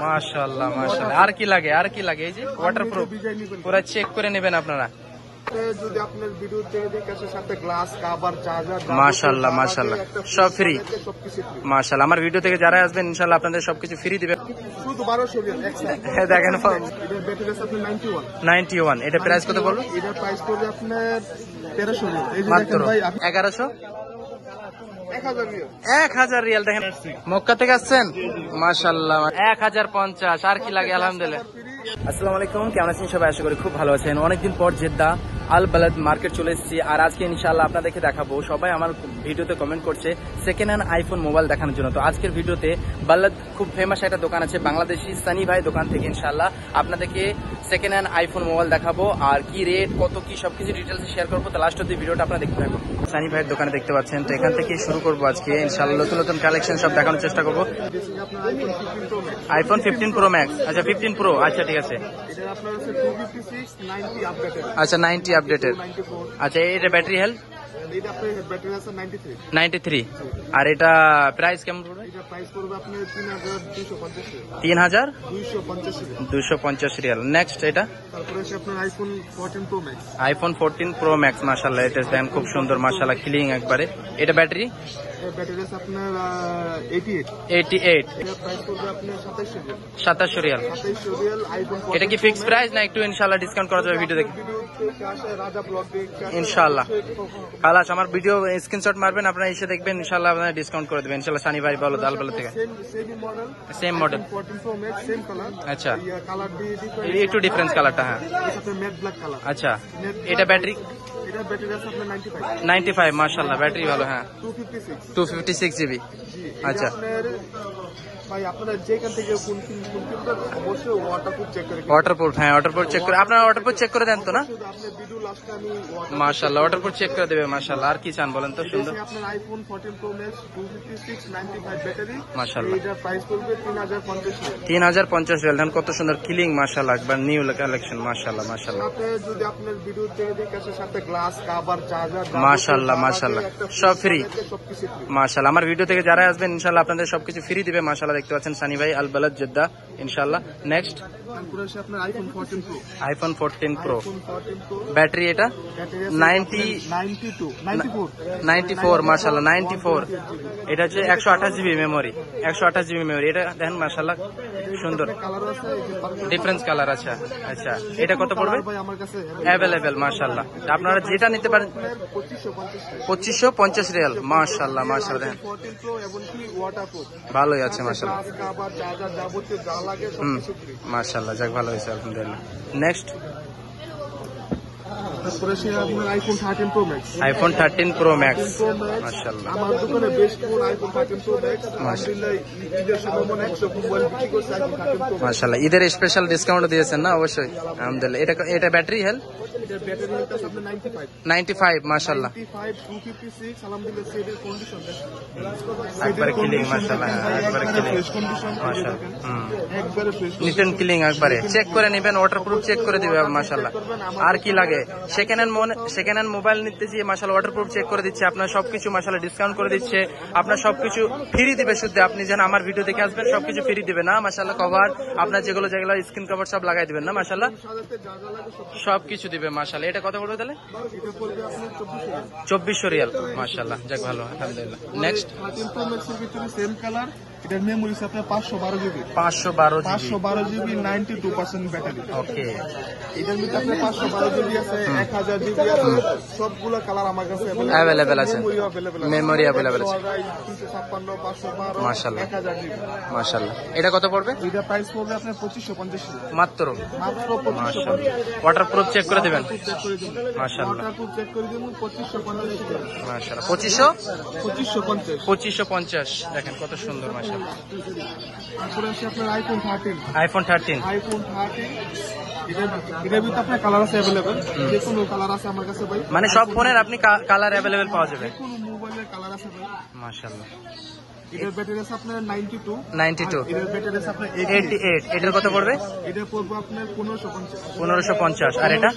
মাশাআল্লাহ মাশাআল্লাহ। আর কি লাগে, আর কি লাগে? এই যে ওয়াটারপ্রুফ, পুরো চেক করে নেবেন আপনারা। যদি আপনার ভিডিও থেকে দেখে আসে সাথে গ্লাস, কভার, চার্জার, মাশাআল্লাহ মাশাআল্লাহ, সব ফ্রি। মাশাআল্লাহ, আমার ভিডিও থেকে যারা আসবেন ইনশাআল্লাহ আপনাদের সবকিছু ফ্রি দিবে। শুধু 1200 রিয়াল এক্সট্রা। হ্যাঁ দেখেন, এটা ব্যাটারি আছে আপনার 91। এটা প্রাইস কত বলবো? এটা প্রাইস পড়বে আপনার 1300 রিয়াল। এই যে মাত্র দেখেন ভাই 1100, 1000 রিয়াল। 1000 রিয়াল। দেখেন মক্কা থেকে আসছেন, মাশাআল্লাহ। 1050। আর কি লাগে? আলহামদুলিল্লাহ। আসসালামু আলাইকুম, কেমন আছেন সবাই? আশা করি খুব ভালো আছেন। অনেকদিন পর জেদ্দা আল বালাদ মার্কেট চলে এসেছি, আর আজকে ইনশাআল্লাহ আপনাদেরকে দেখাবো। সবাই আমার ভিডিওতে কমেন্ট করছে সেকেন্ড হ্যান্ড আইফোন মোবাইল দেখানোর জন্য। তো আজকের ভিডিওতে বালাদ খুব ফেমাস একটা দোকান আছে বাংলাদেশি, সানি ভাই দোকান থেকে ইনশাআল্লাহ আপনাদেরকে সেকেন্ড হ্যান্ড আইফোন মোবাইল দেখাবো, আর কি রেট, কত কি সবকিছু ডিটেলস শেয়ার করবো। তো লাস্ট অব্দি ভিডিওটা আপনারা দেখতে থাকুন। সানি ভাইয়ের দোকানে দেখতে পাচ্ছেন, তো এখান থেকে শুরু করবো আজকে ইনশাআল্লাহ। নতুন নতুন কালেকশন সব দেখানোর চেষ্টা করবো। আইফোন 15 প্রো ম্যাক্স, আচ্ছা 15 প্রো, আচ্ছা ঠিক আছে। এটা আপনার আছে 256 90 আপডেটেড। আচ্ছা 90 আপডেটেড। আচ্ছা এটা ব্যাটারি হেলথ? এটা আপনার ব্যাটারি আছে 93। 93। আর এটা প্রাইস কেমন পড়বে? এটা প্রাইস পড়বে আপনার 3250 রিয়াল। 3250 রিয়াল। নেক্সট এটা তারপরে আছে আপনার iPhone 14 pro max. IPhone 14 pro max, মাশাআল্লাহ। এটা দেখেন খুব সুন্দর মাশাআল্লাহ, ক্লিন একবারে। এটা ব্যাটারি? ব্যাটারি আছে আপনার 88। এটা প্রাইস পড়বে আপনার 2700 রিয়াল। 2700 রিয়াল। 2700 Real iPhone. এটা কি ফিক্স প্রাইস না একটু ইনশাআল্লাহ ডিসকাউন্ট করা যাবে ভিডিও দেখে? রাজা ব্লগ ইনশাআল্লাহ। খালাস আমার ভিডিও স্ক্রিনশট মারবেন, আপনারা এসে দেখবেন ইনশাআল্লাহ আপনারা ডিসকাউন্ট করে দেবেন ইনশাআল্লাহ। সানি ভাই বলো দালবালা থেকে। Same model 14 pro max, same colour. আচ্ছা, কালার একটু ডিফারেন্স কালারটা। হ্যাঁ এটা ম্যাট ব্ল্যাক কালার। আচ্ছা, এটা ব্যাটারি? এটা ব্যাটারি আছে আপনার 95। 95 মাশাআল্লাহ, ব্যাটারি ভালো। হ্যাঁ 256 জিবি। আচ্ছা ভাই আপনারা যেখান থেকে কোন অবশ্যই ওয়াটারপ্রুফ চেক করে। ওয়াটারপ্রুফ, হ্যাঁ ওয়াটারপ্রুফ চেক করে। আপনারা ওয়াটারপ্রুফ চেক করে দেন তো না? আপনার ভিডিও লাস্টে আমি মাশাআল্লাহ ওয়াটারপ্রুফ চেক করে দেবে মাশাআল্লাহ। আর কি চান বলেন তো? সুন্দর আপনার আইফোন 14 প্রো ম্যাক্স 256 95 ব্যাটারি মাশাআল্লাহ। এটা প্রাইস পড়বে 3050 রিয়াল। 3050 রিয়াল। দেখেন কত সুন্দর ক্লিং মাশাআল্লাহ, একবার নিউ কালেকশন মাশাআল্লাহ মাশাআল্লাহ। আপনি যদি আপনার ভিডিও থেকে দেখে আসে সাথে গ্লাস, কভার, চার্জার, মাশাআল্লাহ মাশাআল্লাহ, সব ফ্রি। সবকিছু ফ্রি। মাশাআল্লাহ, আমার ভিডিও থেকে যারা আসবেন ইনশাআল্লাহ আপনাদের সবকিছু ফ্রি দিবে মাশাআল্লাহ। দেখতে পাচ্ছেন সানি ভাই আল বালাদ জেদ্দা ইনশাআল্লাহ। নেক্সট তারপরে আছে আপনার iPhone 14 pro. IPhone 14 pro. IPhone 14 pro battery এটা ব্যাটারি 94 মাশাআল্লাহ 94। এটা হচ্ছে 128 জিবি মেমোরি, 128 জিবি মেমোরি। এটা দেখেন মাশাআল্লাহ সুন্দর কালার আছে, ডিফারেন্স কালার। আচ্ছা আচ্ছা, এটা কত পড়বে? ভাই আমার কাছে অ্যাভেলেবেল মাশাআল্লাহ। আপনারা যেটা নিতে পারেন 2550 রিয়াল মাশাআল্লাহ মাশাআল্লাহ। 14 প্রো এবং কি ওয়াটারপ্রুফ ভালোই আছে মাশাআল্লাহ। গ্লাস, কভার, চার্জার যাবতীয় যা লাগে সবকিছু ফ্রি। মাশাআল্লাহ, যাক ভালো হয়েছে আলহামদুলিল্লাহ। নেক্সট তারপরে আছে আপনার iPhone 13 pro max. IPhone 13 pro max মাশাআল্লাহ। আমার দোকানে বেশ কোন আইফোন 13 প্রো ম্যাক্স আলহামদুলিল্লাহ ঈদের সময় মনে 100 মোবাইল বিক্রি করছে আইফোন 13 প্রো মাশাআল্লাহ। ঈদের স্পেশাল ডিসকাউন্ট দিয়েছেন না? অবশ্যই আলহামদুলিল্লাহ। এটা ব্যাটারি হেলথ? এটা ব্যাটারি হেলথ আছে আপনার 95 মাশাআল্লাহ। 95 256 আলহামদুলিল্লাহ সেটের কন্ডিশন একবারে ক্লিন মাশাআল্লাহ, একবারে ক্লিন ফ্রেশ কন্ডিশন মাশাআল্লাহ। একবারে ফ্রেশ নিট এন্ড ক্লিন একবারে চেক করে নেবেন, ওয়াটারপ্রুফ চেক করে দিবে মাশাআল্লাহ। আর কি লাগে? সেকেন্ড হ্যান্ড মোবাইল নিতে গিয়ে মাশাআল্লাহ ওয়াটারপ্রুফ চেক করে দিচ্ছে, আপনার সবকিছু মাশাআল্লাহ ডিসকাউন্ট করে দিচ্ছে, আপনার সবকিছু ফ্রি দিবে। শুধু আপনি যেন আমার ভিডিও দেখে আসবেন সবকিছু ফ্রি দিবে না মাশাআল্লাহ। কভার আপনার যেগুলো স্ক্রিন কভার সব লাগাই দিবেন না মাশাআল্লাহ, সবকিছু দিবে মাশাআল্লাহ। এটা কত পড়বে তাহলে? 2400 রিয়াল মাশাআল্লাহ, যাক ভালো আলহামদুলিল্লাহ। নেক্সট 13 প্রো ম্যাক্স এর ভিতরে সেম কালার, এটার মেমোরি আছে আপনার 512 জিবি। 512 GB 92% battery. ওকে, এটার ভিতরে আপনার 512 জিবি আছে, 1000 জিবি আছে, সবগুলা কালার আমার কাছে অ্যাভেলেবেল আছে, মেমোরি অ্যাভেলেবেল আছে 356 512 মাশাআল্লাহ 1000 জিবি মাশাআল্লাহ। এটা কত পড়বে? এটা প্রাইস পড়বে আপনার 2550 মাত্র 2550। মাশাআল্লাহ। ওয়াটারপ্রুফ চেক করে দিবেন চেক করে দিন মাশাআল্লাহ, ওয়াটারপ্রুফ চেক করে দিন 2550 মাশাআল্লাহ। 2550 দেখেন কত সুন্দর মাশাআল্লাহ। তারপরে আছে আপনার আইফোন 13। আইফোন 13 আইফোন 13 এটার ভিতরে আপনার কালার আছে অ্যাভেলেবেল, যে কোনো কালার আছে আমার কাছে ভাই। মানে সব ফোনের আপনি কালার অ্যাভেলেবেল পাওয়া যাবে। কোনো মোবাইলের কালার আছে ভাই। মাশাআল্লাহ। এটার ব্যাটারি আছে আপনার 92, 92, এটার ব্যাটারি আছে আপনার 88, এটার কত পড়বে? এটা পড়বে আপনার 1550, 1550। আর এটা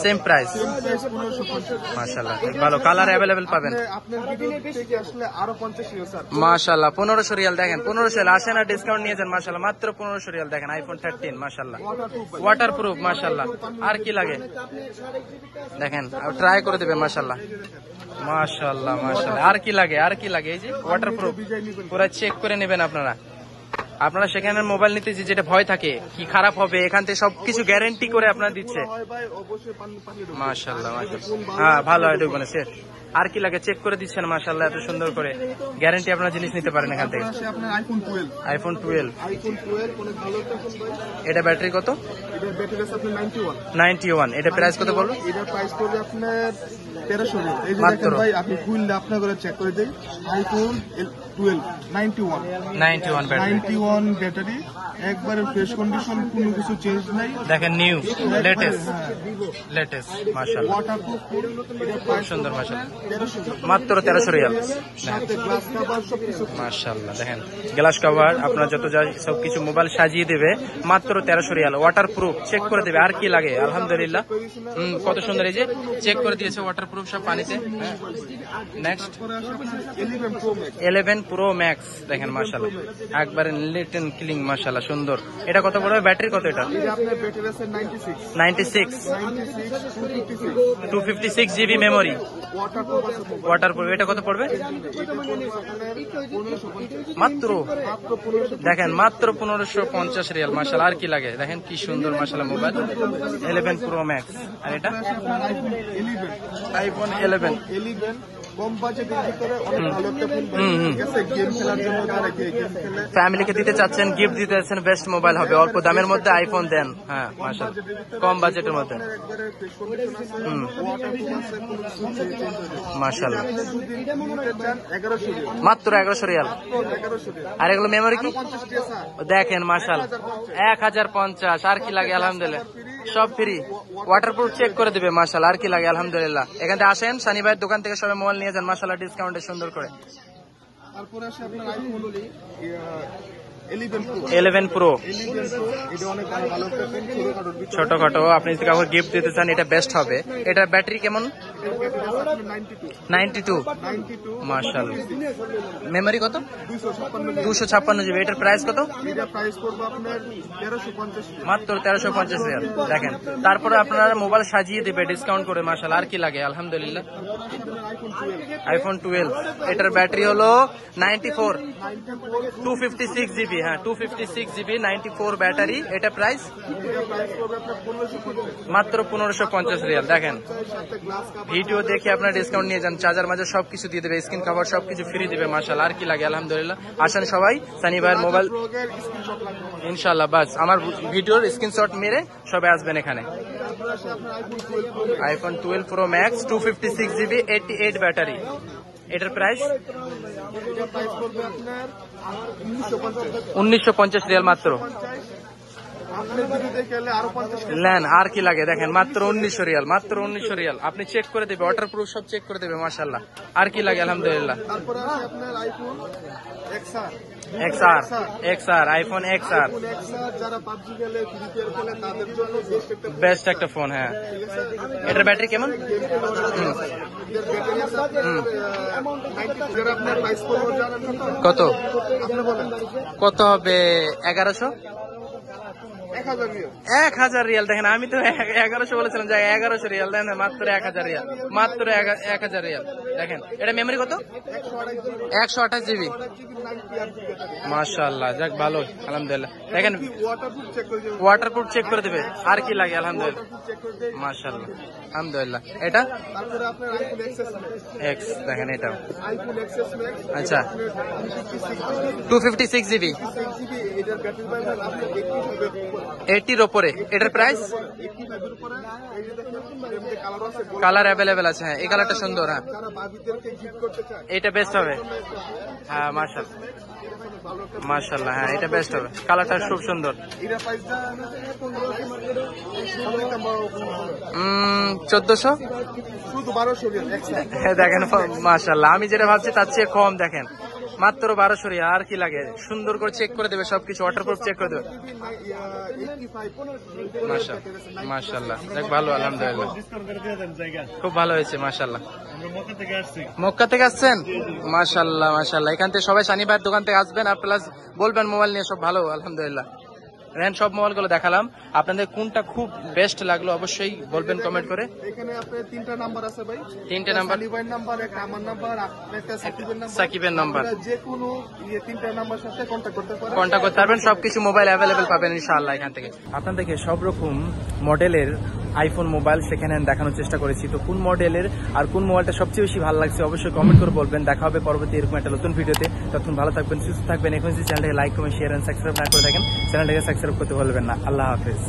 সেম প্রাইস। 1550। মাশাআল্লাহ, ভালো কালার অ্যাভেলেবেল পাবেন। আপনার ভিডিও থেকে আসলে আরো 50 রিয়াল স্যার। মাশাআল্লাহ, 1500 রিয়াল দেখেন, 1500 রিয়াল আসেন আর ডিসকাউন্ট নিয়ে যান। মাশাআল্লাহ, মাত্র 1500 রিয়াল দেখেন আইফোন 13। মাশাআল্লাহ, ওয়াটারপ্রুফ। মাশাআল্লাহ, আর কি লাগে দেখেন, ট্রাই করে দেবে। মাশাআল্লাহ, মাশাআল্লাহ, মাশাআল্লাহ, আর কি লাগে, আর কি লাগে? এই যে ওয়াটারপ্রুফ, পুরো চেক করে নেবেন আপনারা। আপনারা সেখানে মোবাইল নিতে যেটা ভয় থাকে কি খারাপ হবে, এখান থেকে সবকিছু গ্যারান্টি করে আপনারা দিচ্ছে। মাশাআল্লাহ, মাশাআল্লাহ, হ্যাঁ ভালো হয় ঢুকবেন সেট। আর কি লাগে চেক করে দিচ্ছেন। মাশাআল্লাহ, এত সুন্দর করে গ্যারান্টি আপনারা জিনিস নিতে পারেন এখান থেকে। আপনার আইফোন 12, আইফোন 12, আইফোন 12 কোন ভালো একটা ফোন ভাই। এটা ব্যাটারি কত? এটার ব্যাটারি আছে আপনার 91, 91। এটা প্রাইস কত বলবো? এটার প্রাইস পড়বে আপনার 1300 রিয়াল। এই যে মাত্র। দেখেন ভাই, আপনি খুললে আপনার করে চেক করে দেই। আইফোন 12 91, 91 ব্যাটারি 91 ব্যাটারি, একবারে ফ্রেশ কন্ডিশন, কোনো কিছু চেঞ্জ নাই। দেখেন, নিউ লেটেস্ট লেটেস্ট। মাশাআল্লাহ, ওয়াটারপ্রুফ, এটা খুব সুন্দর। মাশাআল্লাহ, 1300 মাত্র 1300 রিয়াল। সাথে গ্লাস কভার সবকিছু। মাশাআল্লাহ, দেখেন গ্লাস কভার, আপনার যত যা সবকিছু মোবাইল সাজিয়ে দেবে মাত্র 1300 রিয়াল। ওয়াটারপ্রুফ, চেক করে দেবে। আর কি লাগে? আলহামদুলিল্লাহ, কত সুন্দর। এই যে চেক করে দিয়েছে ওয়াটারপ্রুফ সব পানিতে। Next 11 pro max, 11 pro max দেখেন। মাশাআল্লাহ, একবারে নিট এন্ড ক্লিন। মাশাআল্লাহ, সুন্দর। এটা কত পড়বে? ব্যাটারি কত এটা? এটা আপনার ব্যাটারি আছে 96, 96, 256, 256 জিবি মেমোরি, ওয়াটারপ্রুফ আছে মোবাইল। ওয়াটারপ্রুফ। এটা কত পড়বে? এটা পড়বে আপনার 1550, মাত্র মাত্র 1550। দেখেন, মাত্র 1550 রিয়াল। মাশাআল্লাহ, আর কি লাগে দেখেন, কি সুন্দর। মাশাআল্লাহ, মোবাইল 11 প্রো ম্যাক্স। আর এটা আইফোন 11, আইফোন 11। 11 কম বাজেটের ভিতরে অনেক ভালো একটা ফোন ভাই। ঠিক আছে, গেম খেলার জন্য যারা গেম খেলে, ফ্যামিলিকে দিতে চাচ্ছেন, গিফট দিতে চাচ্ছেন, বেস্ট মোবাইল হবে। অল্প দামের মধ্যে আইফোন দেন। হ্যাঁ, মাশাআল্লাহ, কম বাজেটের মধ্যে। একবারে ফ্রেশ কন্ডিশন আছে, ওয়াটারপ্রুফ আছে, কোনো কিছু চেঞ্জ হবে। মাশাআল্লাহ, আপনি যদি নিতে চান 1100 রিয়াল, মাত্র 1100 রিয়াল। 1100 রিয়াল। আর এগুলো মেমোরি কি 50 টাকা স্যার। দেখেন? মাশাআল্লাহ, 1050। আর কি লাগে? আলহামদুলিল্লাহ, সব ফ্রি। ওয়াটারপ্রুফ চেক করে দিবে। মাশাআল্লাহ, আর কি লাগে? আলহামদুলিল্লাহ। এখান থেকে আসেন, সানি ভাইয়ের দোকান থেকে সবাই মোবাইল নিয়ে যান। মাশাআল্লাহ, ডিসকাউন্টে সুন্দর করে। তারপরে আসে আপনার আইফোন 11 প্রো। 11 প্রো 11 প্রো, এটা অনেক ভালো ভালো একটা ফোন, ছোটখাটোর ভিতরে। ছোটখাটো আপনি যদি কাউকে গিফট দিতে চান, এটা বেস্ট হবে। এটার ব্যাটারি কেমন? এর ব্যাটারি আছে আপনার 92, 92। 92, মাশাআল্লাহ, মেমোরি কত? 256 256 জিবি। এটার প্রাইস কত? এটা প্রাইস পড়বে আপনার 1350 রিয়াল। মাত্র 1350 রিয়াল। দেখেন, তারপরে আপনারা মোবাইল সাজিয়ে দিবে ডিসকাউন্ট করে। মাশাআল্লাহ, আর কি লাগে? আলহামদুলিল্লাহ, আইফোন 12, আইফোন 12। এটার ব্যাটারি হলো 94, 256 জিবি। হ্যাঁ, 256 জিবি, 94 ব্যাটারি। এটা প্রাইস এটা প্রাইস পড়বে আপনার 1550, মাত্র 1550 রিয়াল। দেখেন, সাথে গ্লাস কাভার। ভিডিও দেখে আপনার ডিসকাউন্ট নিয়ে যান। চার্জার মাঝে সবকিছু দিয়ে দেবে, স্ক্রিন কভার সবকিছু ফ্রি দিবে। মাশাআল্লাহ, আর কি লাগে? আলহামদুলিল্লাহ, আসেন সবাই সানি ভাইয়ের মোবাইল ব্লগের স্ক্রিনশট লাগবে। ইনশাআল্লাহ। বাস আমার ভিডিওর স্ক্রিনশট মেরে সবাই আসবেন এখানে। তারপরে আসে আপনার iPhone 12 pro. IPhone 12 pro max, 256 GB, 88 battery. এটার প্রাইস এটা প্রাইস পড়বে আপনার 1950, 1950 রিয়াল মাত্র। আপনি যদি দেখলে আরো 50 টাকা। নেন, আর কি লাগে? দেখেন, মাত্র 1900 রিয়াল, মাত্র 1900 রিয়াল। আপনি চেক করে দেবে, ওয়াটারপ্রুফ সব চেক করে দেবে। মাশাআল্লাহ, আর কি লাগে? আলহামদুলিল্লাহ। তারপরে আসে আপনার iPhone XR, XR, iPhone XR, iPhone XR যারা পাবজি খেলে, ফ্রি ফায়ার খেলে, তাদের জন্য বেস্ট একটা ফোন। বেস্ট একটা ফোন। হ্যাঁ, ঠিক আছে, এটার ব্যাটারি কেমন? এর ব্যাটারি আছে আপনার 92, যারা আপনার প্রাইস পড়বে জানেন কত? আপনি বলেন। কত হবে? 1100, 1000 রিয়াল। 1000 রিয়াল। দেখেন, আমি তো 1100 বলেছিলাম, যাই 1100 রিয়াল। দেখেন, মাত্র 1000 রিয়াল, মাত্র 1000 রিয়াল। দেখেন, এটা মেমোরি কত? 128 জিবি। মাশাআল্লাহ, যাক ভালো, আলহামদুলিল্লাহ। দেখেন, ওয়াটারপ্রুফ চেক করে দেবেন। ওয়াটারপ্রুফ চেক করে দেবে। আর কি লাগে? আলহামদুলিল্লাহ, চেক করে দেবেন। মাশাআল্লাহ, আলহামদুলিল্লাহ। এটা তারপরে আপনার আইফোন XS Max, X, দেখেন এটা। আইফোন XS Max, আচ্ছা, 256 জিবি, 6GB, এটার ব্যাটারি পাবেন আপনি 80 ওপরে। এটার প্রাইস 85 এর উপরে। এই যে দেখেন, এর মধ্যে কালার আছে, কালার অ্যাভেলেবেল আছে। হ্যাঁ, এই কালারটা সুন্দর। হ্যাঁ, যারা ভাবিদেরকে গিফট করতে চান এটা বেস্ট হবে। হ্যাঁ মাশাআল্লাহ মাশাআল্লাহ, হ্যাঁ এটা বেস্ট হবে, কালারটা খুব সুন্দর। এটা প্রাইসটা 1400 শুধু 1200 রিয়াল এক্সট্রা। দেখেন মাশাআল্লাহ, আমি যেটা ভাবছি তার চেয়ে কম। দেখেন মাত্র 1200 রিয়াল, আর কি লাগে, সুন্দর করে চেক করে দেবে সবকিছু, ওয়াটারপ্রুফ চেক করে দেবে। মাশাআল্লাহ, দেখ ভালো, আলহামদুলিল্লাহ খুব ভালো হয়েছে মাশাআল্লাহ। মক্কা থেকে আসছেন? মাশাআল্লাহ মাশাআল্লাহ, এখান থেকে সবাই শনিবার দোকান থেকে আসবেন আর প্লাস বলবেন মোবাইল নিয়ে সব ভালো আলহামদুলিল্লাহ। সব মোবাইল গুলো দেখালাম, আপনাদের কোনটা খুব বেস্ট লাগলো অবশ্যই বলবেন কমেন্ট করে। এখানে আপনার 3টা নাম্বার আছে ভাই, 3টে নাম্বার, সালিভাইয়ের নাম্বার, একটা আমার নাম্বার, একটা সাকিবের নাম্বার। সাকিবের নাম্বার, যে কোনো 3টা নাম্বার সাথে কন্টাক্ট করতে পারেন, কন্টাক্ট করতে পারবেন, সবকিছু মোবাইল অ্যাভেলেবেল পাবেন ইনশাআল্লাহ এখান থেকে। আপনাদেরকে সব রকম মডেলের আইফোন মোবাইল সেখানে দেখানোর চেষ্টা করেছি, তো কোন মডেলের আর কোন মোবাইলটা সবচেয়ে বেশি ভালো লাগছে অবশ্যই কমেন্ট করে বলবেন। দেখা হবে পরবর্তী এরকম একটা নতুন ভিডিওতে, তখন ভালো থাকবেন, সুস্থ থাকবেন। এখন যদি চ্যানেলটাকে like comment share and subscribe না করে থাকেন, চ্যানেলটাকে সাবস্ক্রাইব করতে ভুলবেন না। আল্লাহ হাফেজ।